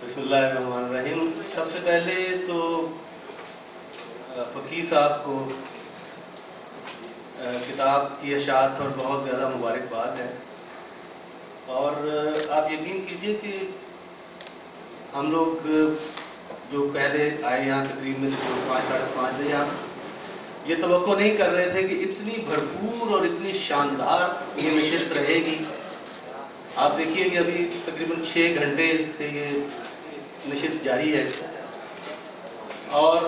बिस्मिल्लाहिर्रहमानिर्रहीम। सबसे पहले तो फ़कीह साहब को किताब की अशात और बहुत ज़्यादा मुबारकबाद है। और आप यकीन कीजिए कि हम लोग जो पहले आए यहाँ तकरीब में 5 साढ़े 5 बजे, यहाँ ये तवक्को नहीं कर रहे थे कि इतनी भरपूर और इतनी शानदार ये नशिस्त रहेगी। आप देखिए कि अभी तकरीबन 6 घंटे से ये नशिस्त जारी है। और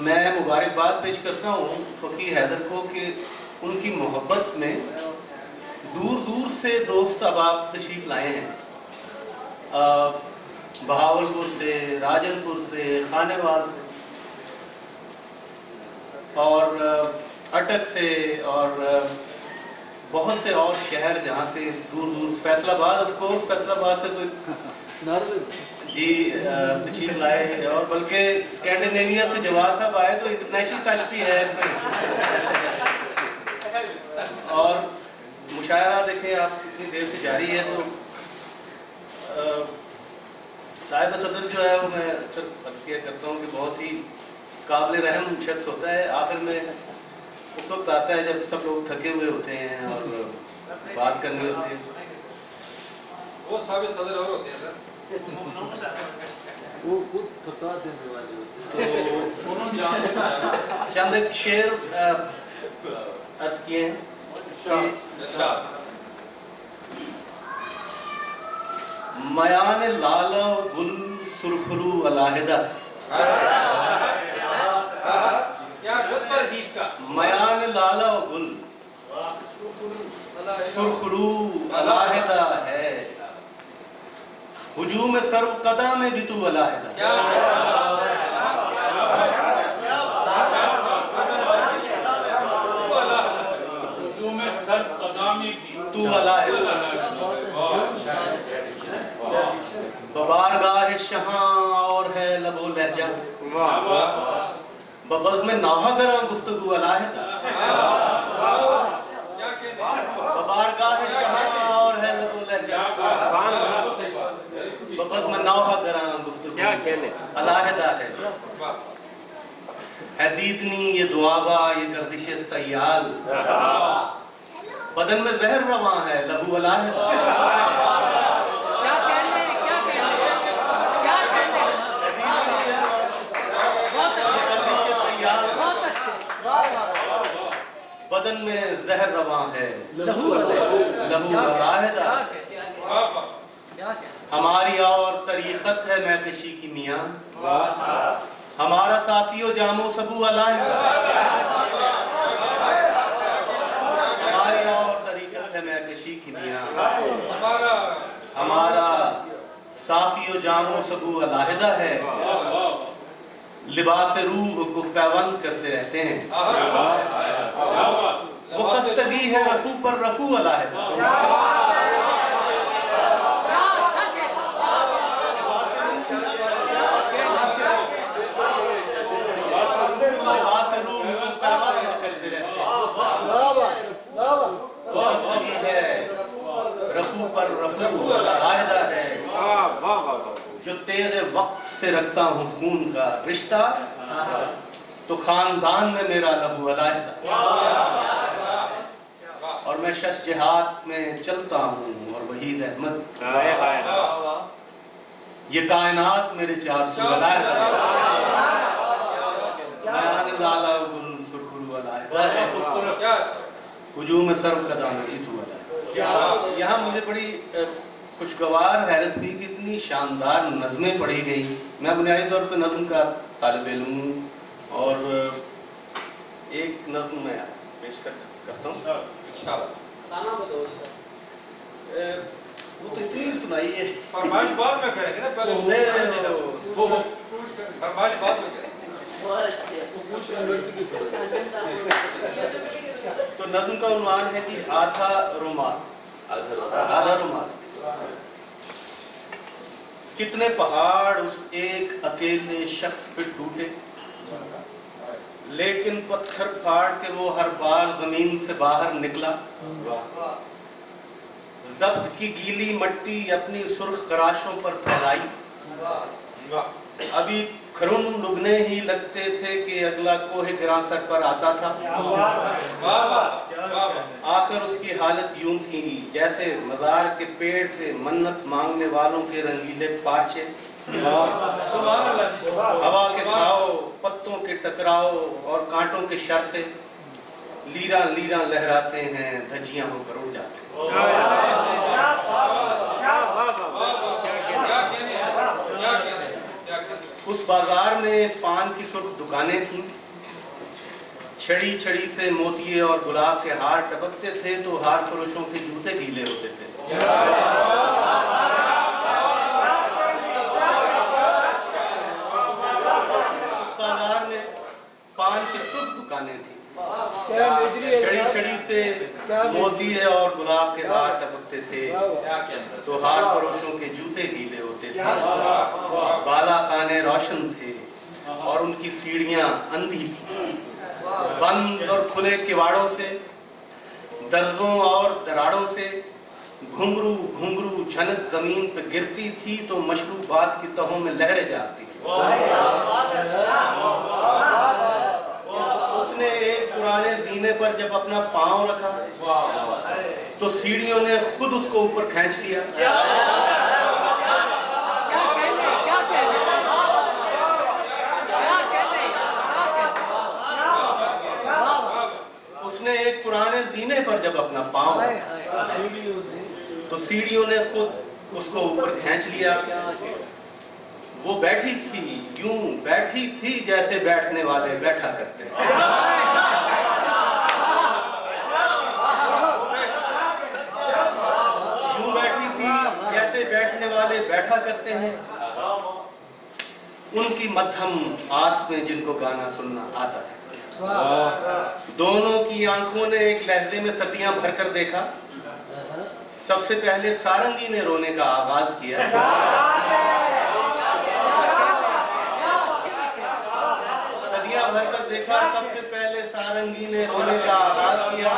मैं मुबारकबाद पेश करता हूँ फ़कीह हैदर को कि उनकी मोहब्बत में दूर दूर से दोस्त अहबाब तशरीफ़ लाए हैं, बहावलपुर से, राजनपुर से, खानेवाल से और अटक से और बहुत से और शहर जहाँ से दूर दूर, फैसलाबाद ऑफ कोर्स, फैसलाबाद से तो जी तशरीफ लाए। और बल्कि स्कैंडिनेविया से जवाब साहब आए तो इंटरनेशनल टच भी है इसमें। और मुशायरा देखें आप कितनी देर से जारी है। तो साहिब सदर जो है वो मैं अक्सर तज़किया करता हूँ कि बहुत ही काबिल रहम शख्स होता है। आखिर में उस वक्त आता है जब सब लोग थके हुए होते हैं और बात करनी होती है। वो साहिब सदर और होते हैं सर, वो खुद थका देने वाले होते हैं। तो चंद एक शेर अर्ज किए हैं। मयान लाला गुल सुरखरू अलाहिदा, मयान लाला गुल सुरखरू अलाहिदा है, हुजूम सर्व कदा में भी तू अलाहिदा। तू अलाहिदा बबारगाह शहाँ और है लबो लहजा, बबज़ में नाहा करा गुफ्तगू अलाहिदा। बबारगाह शहाँ और है लबो लहजा, बबज़ में नाहा करा गुफ्तगू अलाहिदा है दीदनी ये दुआबा ये गर्दिश सयाल, बदन में जहर रवा है लहू अलाहिदा। बदन में जहर रवा है लहू अलाहिदा। हमारी और तरीक़त है महकशी की मियाँ, हमारा साथियों जामो सबू अलाहिदा। हमारी और तरीक़त है महकशी की मियाँ, हमारा साथियों जामो सबू अलाहिदा है। लिबास रूह को पैबंद करते रहते हैं, वो खस्तगी है रफू पर रफू अलाहिदा। लिबास रूह को पैबंद करते रहते हैं, वो खस्तगी है रफू पर रफू अलाहिदा है। जो तेरे वक्त से रखता हूँ खून का रिश्ता, तो खानदान में मेरा लहू अलाहिदा। और मैं शश जिहाद में चलता हूँ और वहीद अहमद, ये कायनात मेरे 400 अलाहिदा। लाला गुल सुरखरू अलाहिदा है, हुजूम सर्व कदा में भी तू अलाहिदा। यहाँ मुझे बड़ी खुशगवार हैरत हुई कि इतनी शानदार नज़में पढ़ी गई। मैं बुनियादी तौर पर नज़्म का तालिब इल्म हूँ और एक नज़्म मैं पेश करता हूँ। वो तो इतनी सुनाई है, फरमाइश बाद में करेंगे ना, पहले फरमाइश बाद में करेंगे। तो नज़्म का उन्वान है कि आधा रुमाल। आधा रुमाल। कितने पहाड़ उस एक अकेले शख्स पे टूटे, लेकिन पत्थर फाड़ के वो हर बार जमीन से बाहर निकला। ज़ब्त की गीली मट्टी अपनी सुर्ख खराशों पर फैलाई। अभी खरुम लुगने ही लगते थे कि अगला कोहे गिरां सर पर आता था। आखिर उसकी हालत यूं थी जैसे मज़ार के पेड़ से मन्नत मांगने वालों के रंगीले पार्चे। हवा के भाव, पत्तों के टकराव और कांटों के शर से लीरा लीरा लहराते हैं, धज्जियां होकर उड़ जाते हैं। उस बाजार में पान की सुर्ख दुकानें थीं, छड़ी छड़ी से मोतिये और गुलाब के हार टपकते थे तो हार फरोशों के जूते गीले होते थे। उस बाजार में पान की सुर्ख दुकानें थीं, छड़ी छड़ी से मोतिये और गुलाब के हार टपकते थे तो हार फरोशों के जूते गीले होते थे। बाला खाने रोशन थे और उनकी सीढ़ियां अंधी थी। बंद और खुले किवाड़ों से, दर्रों और दराड़ों से घुंघरू घुंघरू झनक जमीन पर गिरती थी तो मशरूबात की तहों में लहरें जाती थी। उसने एक पुराने जीने पर जब अपना पांव रखा तो सीढ़ियों ने खुद उसको ऊपर खींच लिया। उसने एक पुराने जीने पर जब अपना पांव तो सीढ़ियों ने खुद उसको ऊपर खींच लिया। वो बैठी थी, यूं बैठी थी जैसे बैठने वाले बैठा करते हैं। यूं बैठी थी जैसे बैठने वाले बैठा करते हैं। उनकी मध्यम आस में जिनको गाना सुनना आता है। दोनों की आंखों ने एक लहजे में सदियां भरकर देखा। सबसे पहले सारंगी ने रोने का आगाज किया। सदियां भरकर देखा, सबसे पहले सारंगी ने रोने का आगाज किया।